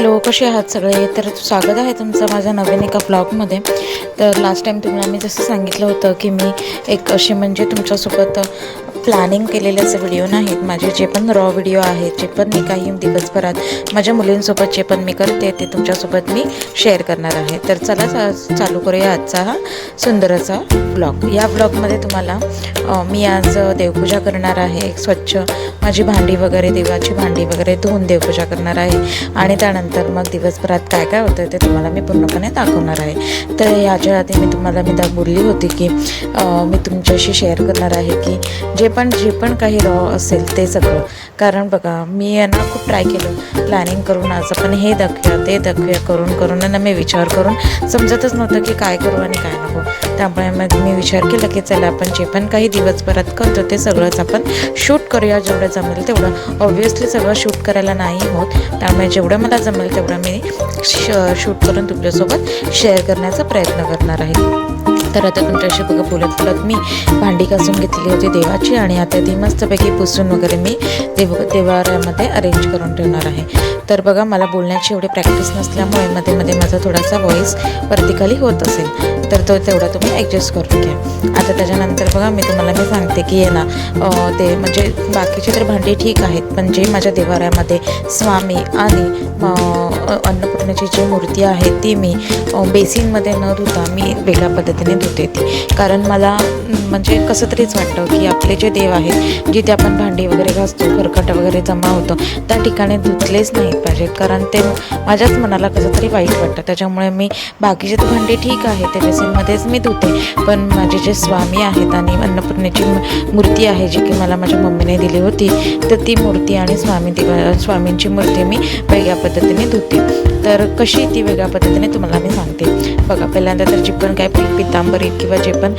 Hello, कसे आहात सगळे? तर स्वागत आहे तुमचं माझ्या नवीन एका ब्लॉगमध्ये. तर लास्ट टाईम तुम्हाला मी जसं सांगितलं होतं की मी एक असे म्हणजे तुमच्यासोबत प्लॅनिंग केलेले असे व्हिडिओ नाहीत. माझे जे पण रॉ व्हिडिओ आहेत, जे पण मी काही दिवसभरात माझ्या मुलींसोबत जे पण मी करते ते तुमच्यासोबत मी शेअर करणार आहे. तर चला चालू करूया आजचा हा सुंदर असा ब्लॉग. या ब्लॉगमध्ये तुम्हाला मी आज देवपूजा करणार आहे. स्वच्छ माझी भांडी वगैरे, देवाची भांडी वगैरे धुवून देवपूजा करणार आहे आणि त्यानंतर मग दिवसभरात काय काय होतं ते तुम्हाला मी पूर्णपणे दाखवणार आहे. तर याच्या आधी मी तुम्हाला बोलली होती की मी तुमच्याशी शेअर करणार आहे की जे पण काही रॉ असेल ते सगळं. कारण बघा, मी यांना खूप ट्राय केलं प्लॅनिंग करून, आज आपण हे दाखवूया ते दाखवूया करून ना मी विचार करून समजतच नव्हतं की काय करू आणि काय नको. त्यामुळे मग मी विचार केला की चला आपण जे पण काही दिवसभरात करतो ते सगळंच आपण शूट करूया, जेवढं जमेल तेवढं. ऑब्व्हियसली सगळं शूट करायला नाही होत, त्यामुळे जेवढं मला जमेल तेवढं मी शूट करून तुमच्यासोबत शेअर करण्याचा प्रयत्न करणार आहे. तर आता तुमच्याशी बोलत बोलत मी भांडी घासून घेतली होती देवाची आणि आता ती मस्तपैकी पुसून वगैरे मी देवाऱ्यामध्ये अरेंज करून ठेवणार आहे. तर बघा, मला बोलण्याची एवढी प्रॅक्टिस नसल्यामुळे मध्ये मध्ये माझा थोडासा व्हॉईस वरती होत असेल, तर तो तेवढा तुम्ही ॲडजस्ट करून घ्या. आता त्याच्यानंतर बघा, मी तुम्हाला सांगते की ना ते म्हणजे बाकीचे तर भांडी ठीक आहेत, पण जे माझ्या देवाऱ्यामध्ये स्वामी आणि अन्नपूर्णेची जी मूर्ती आहे ती मी बेसिनमध्ये न धुता मी वेगळ्या पद्धतीने धुते ती. कारण मला म्हणजे कसं तरीच वाटतं की आपले जे देव आहेत, जिथे आपण भांडी वगैरे घासतो, खरकट वगैरे जमा होतो, त्या ठिकाणी धुतलेच नाही पाहिजेत. कारण ते माझ्याच मनाला कसं तरी वाईट वाटतं. त्याच्यामुळे मी बाकीचे तर भांडी ठीक आहे ते बेसिनमध्येच मी धुते, पण माझे जे स्वामी आहेत आणि अन्नपूर्णेची मूर्ती आहे जी की मला माझ्या मम्मीने दिली होती, तर ती मूर्ती आणि स्वामींची मूर्ती मी वेगळ्या पद्धतीने धुते. तर कशी ती वेगळ्या पद्धतीने तुम्हाला मी सांगते. बघा, पहिल्यांदा तर जी पण काय पितांबरी किंवा जे पण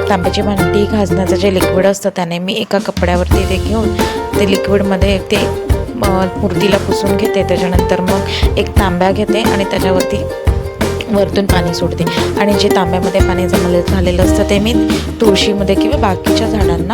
तांब्याची भांडी घासण्याचं जे लिक्विड असतं त्याने मी एका कपड्यावरती ते घेऊन ते लिक्विडमध्ये ते मूर्तीला पुसून घेते. त्याच्यानंतर मग एक तांब्या घेते आणि त्याच्यावरती वरतून पाणी सोडते आणि जे तांब्यामध्ये पाणी झालेलं असतं ते मी तुळशीमध्ये किंवा बाकीच्या झाडांना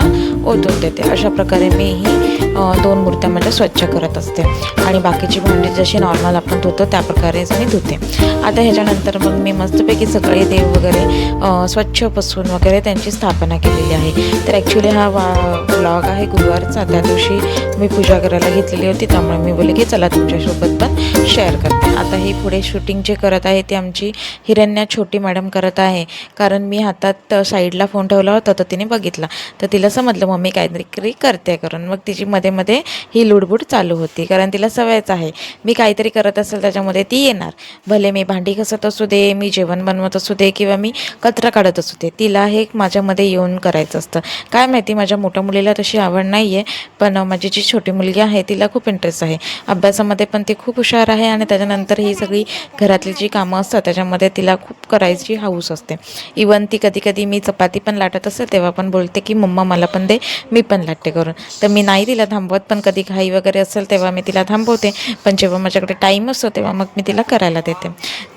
ओतून देते. अशा प्रकारे मी ही 2 मूर्त्या माझ्या स्वच्छ करत असते आणि बाकीची भांडी जशी नॉर्मल आपण धुतो त्या प्रकारेच मी धुते. आता ह्याच्यानंतर मग मी मस्तपैकी सगळे देव वगैरे स्वच्छ पुसून वगैरे त्यांची स्थापना केलेली आहे. तर ॲक्च्युली हा व्लॉग आहे गुरुवारचा. त्या दिवशी मी पूजा करायला घेतलेली होती, त्यामुळे मी बोलले की चला तुमच्यासोबत पण शेअर करते. आता ही पुढे शूटिंग जे करत आहे ते आमची हिरण्या छोटी मॅडम करत आहे. कारण मी हातात साईडला फोन ठेवला होता तर तिने बघितला, तर तिला समजलं मम्मी काहीतरी करते करून. मग तिची मध्ये मध्ये ही लुडबुड चालू होती, कारण तिला सवयच आहे मी काहीतरी करत असेल त्याच्यामध्ये ती येणार. भले मी भांडी घासत असू दे, मी जेवण बनवत असू दे किंवा मी कचरा काढत असू दे, तिला हे माझ्यामध्ये येऊन करायचं असतं. काय माहिती, माझ्या मोठ्या मुलीला तशी आवड नाही आहे, पण माझी जी छोटी मुलगी आहे तिला खूप इंटरेस्ट आहे अभ्यासामध्ये, पण ती खूप हुशार आहे. आणि त्याच्यानंतर ही सगळी घरातली जी कामं असतात त्याच्यामध्ये तिला खूप करायची हौस असते. इवन ती कधी कधी मी चपाती पण लाटत असेल तेव्हा पण बोलते की मम्मा मला पण दे, मी पण लाटते करून. तर मी नाही तिला थांबवत, पण कधी घाई वगैरे असेल तेव्हा मी तिला थांबवते, पण जेव्हा माझ्याकडे टाईम असतो तेव्हा मग मी तिला करायला देते.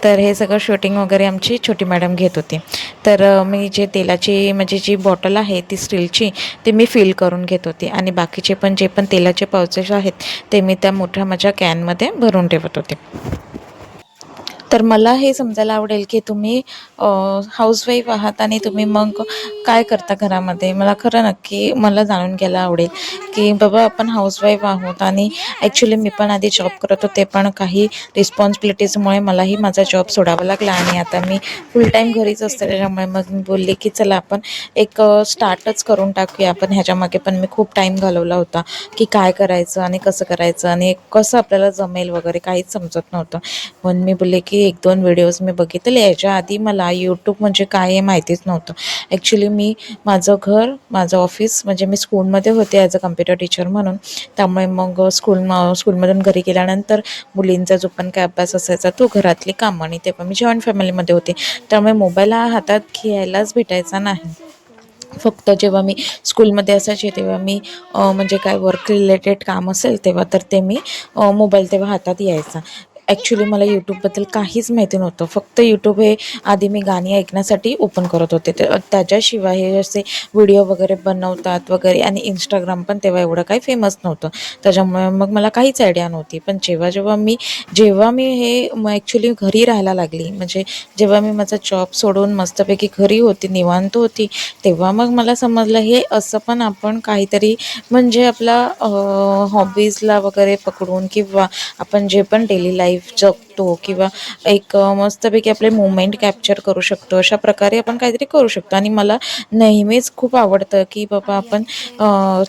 तर हे सगळं शूटिंग वगैरे आमची छोटी मॅडम घेत होती. तर मी जे तेलाची म्हणजे जी बॉटल आहे ती स्टीलची ते मी फिल करून घेत होते आणि बाकीचे पण जे पण तेलाचे पाउचेस आहेत ते मी त्या मोठ्या माझ्या कॅनमध्ये भरून ठेवत होते. तर मला हे समजायला आवडेल की तुम्ही हाऊसवाईफ आहात आणि तुम्ही मग काय करता घरामध्ये. मला खरं नक्की मला जाणून घ्यायला आवडेल की बाबा आपण हाऊसवाईफ आहोत आणि ॲक्च्युली मी पण आधी जॉब करत होते, पण काही रिस्पॉन्सिबिलिटीजमुळे मलाही माझा जॉब सोडावा लागला आणि आता मी फुल टाईम घरीच असते. त्याच्यामुळे मग मी बोलले की चला आपण एक स्टार्टच करून टाकूया आपण. ह्याच्यामागे पण मी खूप टाईम घालवला होता की काय करायचं आणि कसं करायचं आणि कसं आपल्याला जमेल वगैरे काहीच समजत नव्हतं. पण मी बोलले की 1-2 व्हिडिओज मी बघितले. याच्या आधी मला यूट्यूब म्हणजे काय हे माहितीच नव्हतं. ॲक्च्युली मी माझं ऑफिस म्हणजे मी स्कूलमध्ये होते ॲज अ कम्प्युटर टीचर म्हणून. त्यामुळे मग स्कूलमधून घरी गेल्यानंतर मुलींचा जो पण काय अभ्यास असायचा तो, घरातली कामं, आणि तेव्हा मी जॉईंट फॅमिलीमध्ये होते, त्यामुळे मोबाईल हा हातात घ्यायलाच भेटायचा नाही. फक्त जेव्हा मी स्कूलमध्ये असायचे तेव्हा मी म्हणजे काय वर्क रिलेटेड काम असेल तेव्हा तर ते मी मोबाईल तेव्हा हातात यायचा. ॲक्च्युली मला यूट्यूबबद्दल काहीच माहिती नव्हतं. फक्त यूट्यूब हे आधी मी गाणी ऐकण्यासाठी ओपन करत होते. त्याच्याशिवाय हे असे व्हिडिओ वगैरे बनवतात वगैरे आणि इंस्टाग्राम पण तेव्हा एवढं काही फेमस नव्हतं. त्याच्यामुळे मग मला काहीच आयडिया नव्हती. पण जेव्हा मी हे ॲक्च्युली घरी राहायला लागली, म्हणजे जेव्हा मी माझा जॉब सोडून मस्तपैकी घरी होती, निवांत होती, तेव्हा मग मला समजलं हे असं पण आपण काहीतरी म्हणजे आपला हॉबीजला वगैरे पकडून किंवा आपण जे पण डेली लाईफ जगतो किंवा एक मस्तपैकी आपले मुवमेंट कॅप्चर करू शकतो, अशा प्रकारे आपण काहीतरी करू शकतो. आणि मला नेहमीच खूप आवडतं की बाबा आपण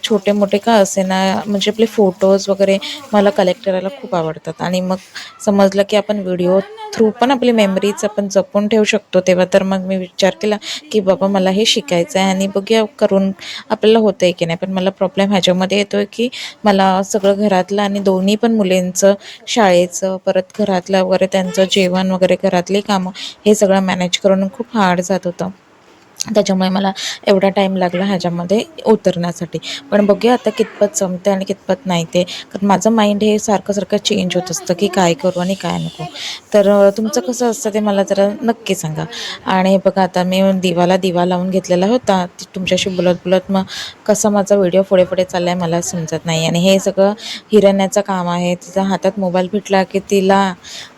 छोटे मोठे का असे ना, म्हणजे आपले फोटोज वगैरे मला कलेक्ट करायला खूप आवडतात. आणि मग समजलं की आपण व्हिडिओ थ्रू पण आपली मेमरीज आपण जपून ठेवू शकतो. तेव्हा तर मग मी विचार केला की बाबा मला हे शिकायचं आहे आणि बघूया करून आपल्याला होतं आहे की नाही. पण मला प्रॉब्लेम ह्याच्यामध्ये येतो आहे की मला सगळं घरातलं आणि दोन्ही पण मुलींचं शाळेचं, परत घरातलं वगैरे त्यांचं जेवण वगैरे, घरातली कामं, हे सगळं मॅनेज करून खूप हार्ड जात होतं. त्याच्यामुळे मला एवढा टाईम लागला ह्याच्यामध्ये उतरण्यासाठी. पण बघूया आता कितपत जमते आणि कितपत नाही ते. कारण माझं माइंड हे सारखं चेंज होत असतं की काय करू आणि काय नको. तर तुमचं कसं असतं ते मला जरा नक्की सांगा. आणि बघा आता मी दिवा लावून घेतलेला होता. तुमच्याशी बोलत बोलत मग कसा माझा व्हिडिओ पुढे पुढे चालला आहे मला समजत नाही. आणि हे सगळं हिरण्याचं काम आहे. तिचा हातात मोबाईल भेटला की तिला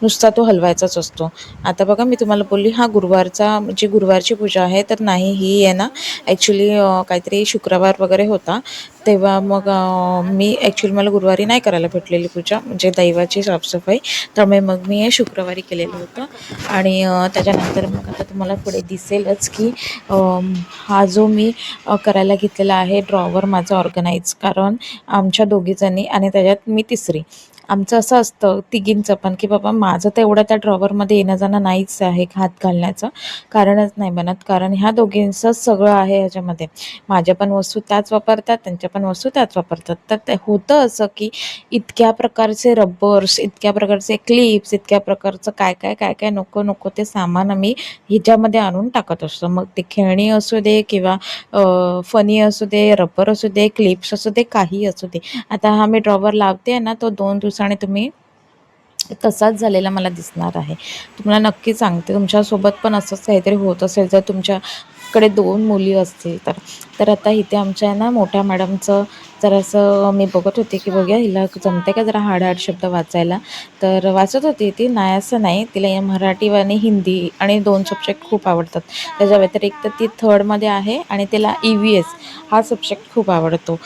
नुसता तो हलवायचाच असतो. आता बघा मी तुम्हाला बोलली हा गुरुवारची पूजा आहे, तर नाही ही आहे ना ॲक्च्युली काहीतरी शुक्रवार वगैरे होता, तेव्हा मग मी ॲक्च्युली मला गुरुवारी नाही करायला भेटलेली पूजा, म्हणजे दैवाची साफसफाई. त्यामुळे मग मी हे शुक्रवारी केलेलं होतं. आणि त्याच्यानंतर मग आता तुम्हाला पुढे दिसेलच की हा जो मी करायला घेतलेला आहे ड्रॉवर माझा ऑर्गनाईज, कारण आमच्या दोघीजणी आणि त्याच्यात मी तिसरी, आमचं असं असतं तिघींचं पण की बाबा माझं तर एवढं त्या ड्रॉवरमध्ये येणं जाणं नाहीच आहे, हात घालण्याचं कारणच नाही बनत. कारण ह्या दोघींचंच सगळं आहे ह्याच्यामध्ये. माझ्या पण वस्तू त्याच वापरतात, त्यांच्या पण वस्तू त्याच वापरतात. तर ते होतं असं की इतक्या प्रकारचे रबर्स, इतक्या प्रकारचे क्लिप्स, इतक्या प्रकारचं काय काय नको ते सामान आम्ही ह्याच्यामध्ये आणून टाकत असतो. मग ते खेळणी असू दे किंवा फनी असू दे, रबर असू दे, क्लिप्स असू दे, काही असू दे. आता हा मी ड्रॉवर लावते ना, तो 2 दिवसांनी तुम्ही तसाच झालेला मला दिसणार आहे. तुम्हाला नक्की सांगते, तुमच्यासोबत पण असंच काहीतरी होत असेल जर तुमच्याकडे 2 मुली असतील तर. तर आता इथे आमच्या आहे ना मोठ्या मॅडमचं जरासं मी बघत होते की बघूया हिला जमते का जरा हार्ड शब्द वाचायला. तर वाचत होती ती, नाही असं नाही. तिला या मराठी आणि हिंदी आणि 2 सब्जेक्ट खूप आवडतात. त्याच्या व्यतिरिक्त ती 3rdमध्ये आहे आणि तिला EVS हा सब्जेक्ट खूप आवडतो.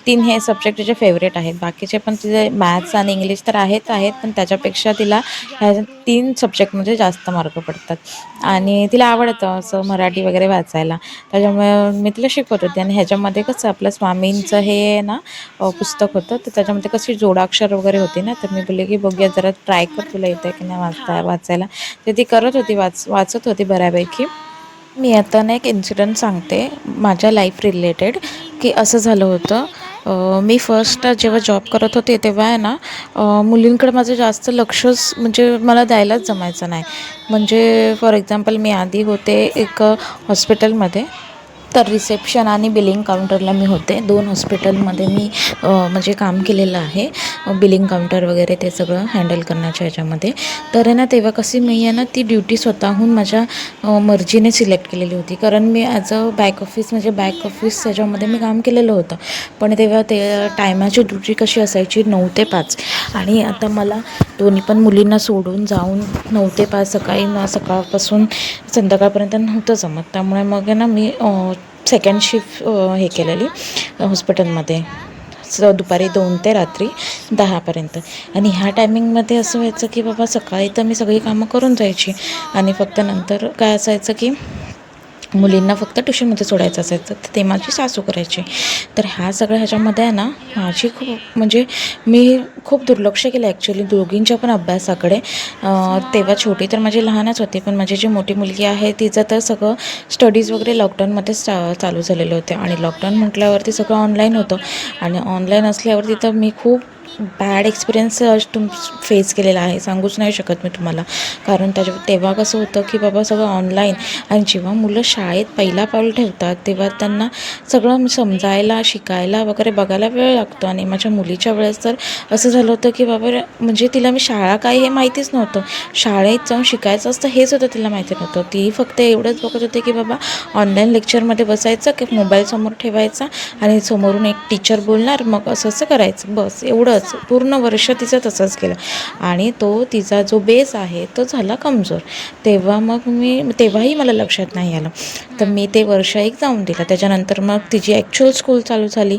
3 हे सब्जेक्ट तिचे फेवरेट आहेत. बाकीचे पण तिचे मॅथ्स आणि इंग्लिश तर आहेत, पण त्याच्यापेक्षा तिला ह्या 3 सब्जेक्टमध्ये जास्त मार्क पडतात. आणि तिला आवडतं असं मराठी वगैरे वाचायला. त्याच्यामुळे मी तिला शिकवत होते. आणि ह्याच्यामध्ये कसं आपलं स्वामींचं हे ना पुस्तक होतं, तर त्याच्यामध्ये कशी जोडाक्षर वगैरे होती ना, तर मी बोलले की बघूया जरा ट्राय कर, तुला येतं की नाही वाचायला. तर ती करत होती, वाचत होती बऱ्यापैकी. मी आता ना एक इन्सिडेंट सांगते माझ्या लाईफ रिलेटेड, की असं झालं होतं. मी फर्स्ट जेव्हा जॉब करत होते तेव्हा आहे ना मुलींकडे माझं जास्त लक्षच म्हणजे मला द्यायलाच जमायचं नाही. म्हणजे फॉर एक्झाम्पल मी आधी होते एक हॉस्पिटलमध्ये, तर रिसेप्शन आणि बिलिंग काउंटरला मी होते. 2 हॉस्पिटलमध्ये मी म्हणजे काम केलेलं आहे, बिलिंग काउंटर वगैरे ते सगळं हँडल करण्याच्या ह्याच्यामध्ये. तर आहे ना तेव्हा कशी मी आहे ना ती ड्युटी स्वतःहून माझ्या मर्जीने सिलेक्ट केलेली होती. कारण मी ॲज अ बॅक ऑफिस त्याच्यामध्ये मी काम केलेलं होतं. पण तेव्हा ते टायमाची ड्युटी कशी असायची 9 ते 5. आणि आता मला दोन्ही पण मुलींना सोडून जाऊन 9 ते 5 सकाळपासून संध्याकाळपर्यंत नव्हतं जमत. त्यामुळे मग आहे ना मी सेकंड शिफ्ट हे केलेली हॉस्पिटलमध्ये, दुपारी 2 ते रात्री 10पर्यंत. आणि ह्या टायमिंगमध्ये असं व्हायचं की बाबा सकाळी तर मी सगळी कामं करून जायची आणि फक्त नंतर काय असायचं की मुलींना फक्त ट्युशनमध्ये सोडायचं असायचं, तर ते माझी सासू करायची. तर ह्या सगळ्या ह्याच्यामध्ये आहे ना माझी खूप म्हणजे मी खूप दुर्लक्ष केलं ॲक्च्युली दोघींच्या पण अभ्यासाकडे. तेव्हा छोटी तर माझी लहानच होती, पण माझी जी मोठी मुलगी आहे तिचं तर सगळं स्टडीज वगैरे लॉकडाऊनमध्येच चालू झालेलं होते. आणि लॉकडाऊन म्हटल्यावरती सगळं ऑनलाईन होतं. आणि ऑनलाईन असल्यावरती तर मी खूप बॅड एक्सपिरियन्स फेस केलेला आहे, सांगूच नाही शकत मी तुम्हाला. कारण तेव्हा कसं होतं की बाबा सगळं ऑनलाईन, आणि जेव्हा मुलं शाळेत पहिला पाऊल ठेवतात तेव्हा त्यांना सगळं समजायला, शिकायला वगैरे बघायला वेळ लागतो. आणि माझ्या मुलीच्या वेळेस तर असं झालं होतं की बाबा म्हणजे तिला मी शाळा काय हे माहितीच नव्हतं, शाळेत जाऊन शिकायचं असतं हेच होतं तिला माहिती नव्हतं. ती फक्त एवढंच बघत होते की बाबा ऑनलाईन लेक्चरमध्ये बसायचं की मोबाईल समोर ठेवायचा आणि समोरून एक टीचर बोलणार, मग असं असं करायचं, बस एवढंच. पूर्ण वर्ष तिचं तसंच केलं आणि तिचा जो बेस आहे तो झाला कमजोर. तेव्हाही मला लक्षात नाही आलं, तर मी ते वर्ष एक जाऊन दिलं. त्याच्यानंतर मग तिची ॲक्च्युअल स्कूल चालू झाली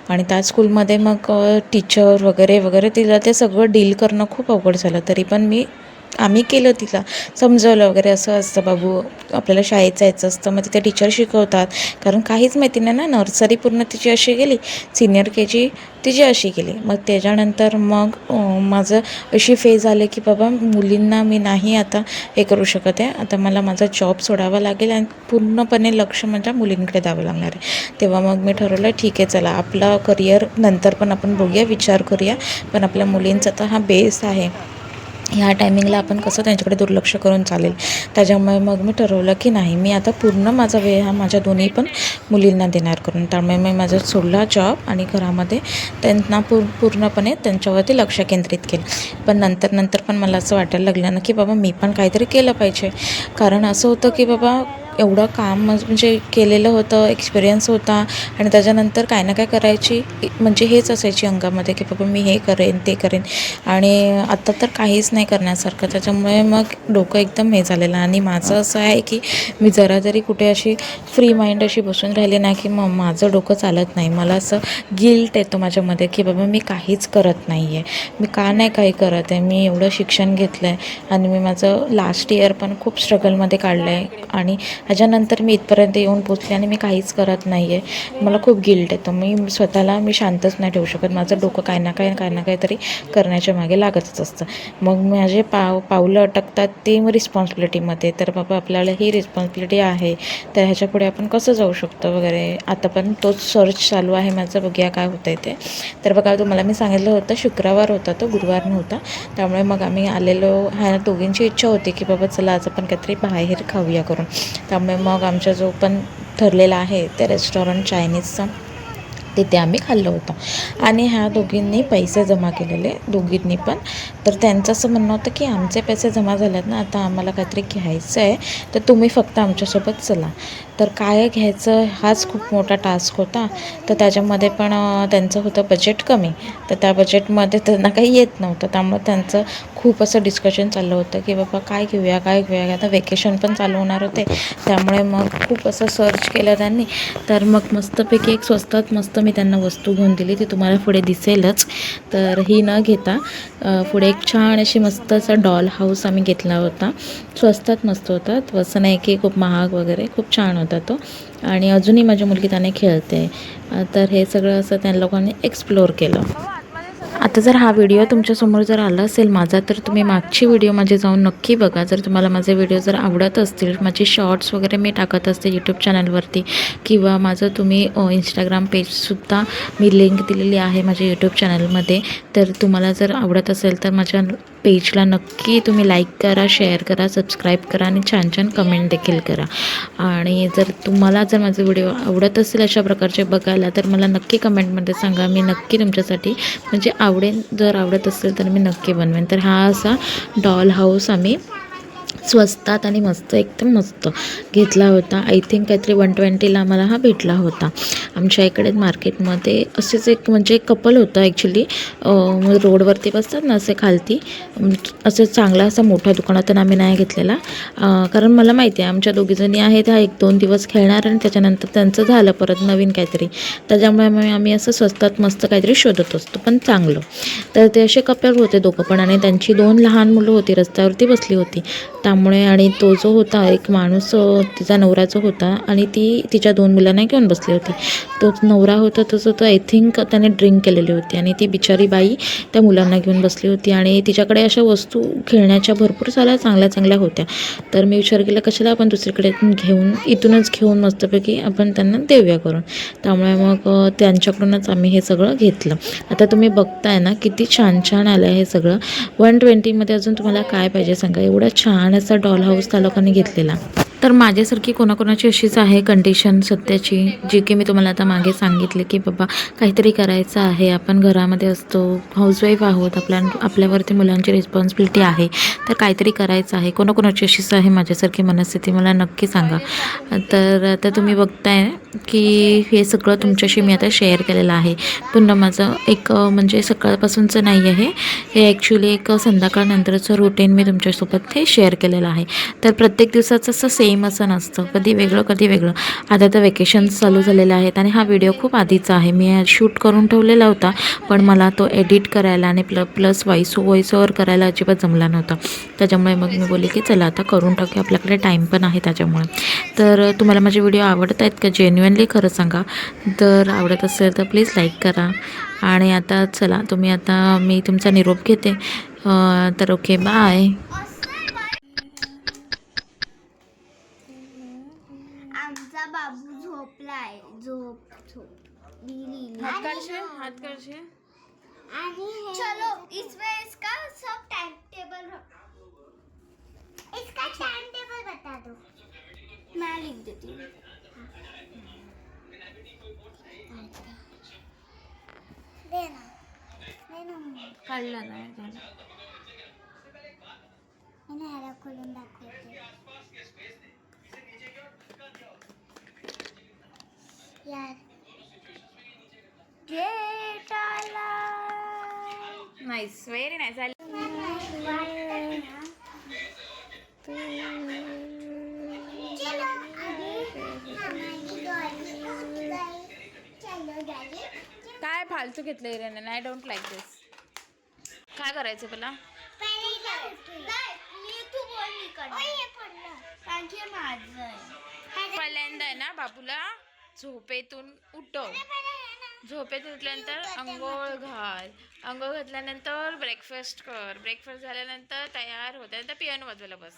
आणि त्या स्कूलमध्ये मग टीचर वगैरे वगैरे तिला ते सगळं डील करणं खूप अवघड झालं. तरी पण आम्ही केलं, तिला समजवलं वगैरे, असं असतं बाबू आपल्याला शाळेत जायचं असतं. मग तिथे टीचर शिकवतात, कारण काहीच माहिती नाही ना. नर्सरी पूर्ण तिची अशी गेली, सिनियर KG तिची अशी गेली. मग त्याच्यानंतर मग माझं अशी फेज आले की बाबा मुलींना मी नाही आता हे करू शकत आहे, आता मला माझा जॉब सोडावा लागेल आणि पूर्णपणे लक्ष माझ्या मुलींकडे द्यावं लागणार आहे. तेव्हा मग मी ठरवलं ठीक आहे, चला आपलं करिअर नंतर पण आपण बघूया, विचार करूया, पण आपल्या मुलींचा तर हा बेस आहे, ह्या टायमिंगला आपण कसं त्यांच्याकडे दुर्लक्ष करून चालेल. त्याच्यामुळे मग मी ठरवलं की नाही, मी आता पूर्ण माझा वेळ हा माझ्या दोन्ही पण मुलींना देणार करून. त्यामुळे मी माझा सोडला जॉब आणि घरामध्ये त्यांना पूर्णपणे त्यांच्यावरती लक्ष केंद्रित केलं. पण नंतर पण मला असं वाटायला लागलं ना की बाबा मी पण काहीतरी केलं पाहिजे. कारण असं होतं की बाबा एवढं काम म्हणजे केलेलं होतं, एक्सपिरियन्स होता, आणि त्याच्यानंतर काय ना काय करायची म्हणजे हेच असायची अंगामध्ये की बाबा मी हे करेन ते करेन, आणि आता तर काहीच नाही करण्यासारखं. त्याच्यामुळे मग डोकं एकदम हे झालेलं. आणि माझं असं आहे की मी जरा जरी कुठे अशी फ्री माइंड अशी बसून राहिली ना की मग माझं डोकं चालत नाही. मला असं गिल्ट येतो माझ्यामध्ये की बाबा मी काहीच करत नाही आहे, मी का नाही काही करत आहे. मी एवढं शिक्षण घेतलं आहे आणि मी माझं लास्ट इयर पण खूप स्ट्रगलमध्ये काढलं आहे, आणि ह्याच्यानंतर मी इथपर्यंत येऊन पोचले आणि मी काहीच करत नाही आहे. मला खूप गिल्ट येतो. मी स्वतःला शांतच नाही ठेवू शकत. माझं डोकं काय ना काहीतरी करण्याच्या मागे लागतच असतं. मग माझे पावलं अटकतात ते रिस्पॉन्सिबिलिटीमध्ये. तर बाबा आपल्याला ही रिस्पॉन्सिबिलिटी आहे, तर ह्याच्यापुढे आपण कसं जाऊ शकतो वगैरे. आता पण तोच सर्च चालू आहे माझं, बघूया काय होतं आहे ते. तर बघा तुम्हाला मी सांगितलं होतं शुक्रवार होता, तो गुरुवार नव्हता. त्यामुळे मग आम्ही आलेलो, ह्या दोघींची इच्छा होती की बाबा चला आज आपण काहीतरी बाहेर खाऊया करून. त्यामुळे मग आमचा जो पण ठरलेला आहे ते रेस्टॉरंट चायनीजचं, तिथे आम्ही खाल्लं होतं. आणि ह्या दोघींनी पैसे जमा केलेले, दोघींनी पण. तर त्यांचं असं म्हणणं होतं की आमचे पैसे जमा झालेत ना, आता आम्हाला काहीतरी घ्यायचं आहे, तर तुम्ही फक्त आमच्यासोबत चला. तर काय घ्यायचं हाच खूप मोठा टास्क होता. तर त्याच्यामध्ये पण त्यांचं होतं बजेट कमी, तर त्या बजेटमध्ये त्यांना काही येत नव्हतं. त्यामुळे त्यांचं खूप असं डिस्कशन चाललं होतं की बाबा काय घेऊया. आता वेकेशन पण चालू होणार होते, त्यामुळे मग खूप असं सर्च केलं त्यांनी. तर मग मस्तपैकी एक स्वस्तात मस्त मी त्यांना वस्तू घेऊन दिली, ती तुम्हाला पुढे दिसेलच. तर ही न घेता पुढे एक छान अशी मस्त असा डॉल हाऊस आम्ही घेतला होता. स्वस्तात मस्त होता, असं नाही की खूप महाग वगैरे, खूप छान होता तो. आणि अजूनही माझी मुलगी त्याने खेळते. तर हे सगळं असं त्या लोकांनी एक्सप्लोअर केलं. आता जर हा व्हिडिओ तुमच्यासमोर जर आला असेल माझा, तर तुम्ही मागची व्हिडिओ माझे जाऊन नक्की बघा. जर तुम्हाला माझे व्हिडिओ जर आवडत असतील, माझे शॉर्ट्स वगैरे मी टाकत असते यूट्यूब चॅनलवरती, किंवा माझं तुम्ही इंस्टाग्राम पेजसुद्धा मी लिंक दिलेली आहे माझ्या यूट्यूब चॅनलमध्ये. तर तुम्हाला जर आवडत असेल तर माझ्या पेजला नक्की तुम्ही लाईक करा, शेअर करा, सबस्क्राईब करा आणि छान छान कमेंट देखील करा. आणि जर तुम्हाला जर माझे व्हिडिओ आवडत असेल अशा प्रकारचे बघायला, तर मला नक्की कमेंटमध्ये सांगा. मी नक्की तुमच्यासाठी म्हणजे जर आवडत असेल तर मी नक्की बनवेन. तर हा असा डॉल हाऊस आम्ही स्वस्तात आणि मस्त, एकदम मस्त घेतला होता. आय थिंक काहीतरी 120ला आम्हाला हा भेटला होता. आमच्या इकडे मार्केटमध्ये असेच एक कपल होतं ॲक्च्युली, रोडवरती बसतात ना असे खालती, असं चांगला असा मोठ्या दुकानातून आम्ही नाही घेतलेला. कारण मला माहिती आहे आमच्या दोघीजणी आहेत, हा 1-2 दिवस खेळणार आणि त्याच्यानंतर त्यांचं झालं परत नवीन काहीतरी. त्याच्यामुळे आम्ही असं स्वस्तात मस्त काहीतरी शोधत असतो, पण चांगलं. तर ते असे कपल होते दोघं पण, आणि त्यांची 2 लहान मुलं होती, रस्त्यावरती बसली होती. त्यामुळे त्यामुळे आणि तो जो होता एक माणूस तिचा नवरा जो होता आणि ती तिच्या 2 मुलांना घेऊन बसली होती. तो नवरा होता तसं तर आय थिंक त्याने ड्रिंक केलेली होती आणि ती बिचारी बाई त्या मुलांना घेऊन बसली होती आणि तिच्याकडे अशा वस्तू खेळण्याच्या भरपूर साऱ्या चांगल्या चांगल्या होत्या. तर मी विचार केला कशाला आपण दुसरीकडे घेऊन इथूनच घेऊन मस्तपैकी आपण त्यांना देऊया करून. त्यामुळे मग त्यांच्याकडूनच आम्ही हे सगळं घेतलं. आता तुम्ही बघताय ना किती छान छान आलं आहे हे सगळं. 120मध्ये अजून तुम्हाला काय पाहिजे सांगा. एवढा छान असा डॉल हाऊस त्या लोकांनी घेतलेला. तर माझ्यासारखी कोणाकोणाची अशीच आहे कंडिशन सध्याची, जी की मी तुम्हाला आता मागे सांगितले की बाबा काहीतरी करायचं आहे, आपण घरामध्ये असतो, हाऊसवाईफ आहोत, आपल्यावरती मुलांची रिस्पॉन्सिबिलिटी आहे, तर काहीतरी करायचं आहे. कोणाकोणाची अशीच आहे माझ्यासारखी मनस्थिती, मला नक्की सांगा. तर आता तुम्ही बघताय की हे सगळं तुमच्याशी मी आता शेअर केलेलं आहे. पुन्हा माझं एक म्हणजे सकाळपासूनचं नाही आहे हे, ॲक्च्युली एक संध्याकाळनंतरचं रुटीन मी तुमच्यासोबत हे शेअर केलेलं आहे. तर प्रत्येक दिवसाचं असं सेम असं नसतं, कधी वेगळं कधी वेगळं. आता तर वेकेशन्स चालू झालेले आहेत आणि हा व्हिडिओ खूप आधीचा आहे, मी शूट करून ठेवलेला होता, पण मला तो एडिट करायला आणि प्लस व्हॉइस ओव्हर करायला अजिबात जमला नव्हता. त्याच्यामुळे मग मी बोलले की चला आता करून टाकूया, आपल्याकडे टाईम पण आहे त्याच्यामुळे. तर तुम्हाला माझे व्हिडिओ आवडत आहेत का जेन्युइनली खरं सांगा. तर आवडत असेल तर प्लीज लाईक करा. आणि आता चला मी तुमचा निरोप घेते. तर ओके बाय. आमचा बाबू झोपलाय. झोप हात काढशे. चलो इसमें इसका सब टाइम टेबल इसका टाइम टेबल बता दो. मैं लिख देती हूँ. काढला नाही झाला. ह्याला खोलून दाखवते. यार गेट आला. Nice, very nice. चलो डॅडी. काय फालतू घेतलं इराने, आय डोंट लाईक दिस. काय करायचं तुला? पहिल्यांदा आहे ना बाबूला झोपेतून उठव. झोपेतून उठल्यानंतर अंघोळ घाल. अंघोळ घातल्यानंतर ब्रेकफास्ट कर. ब्रेकफास्ट झाल्यानंतर तयार होत्यानंतर पियानो वाजवायला बस.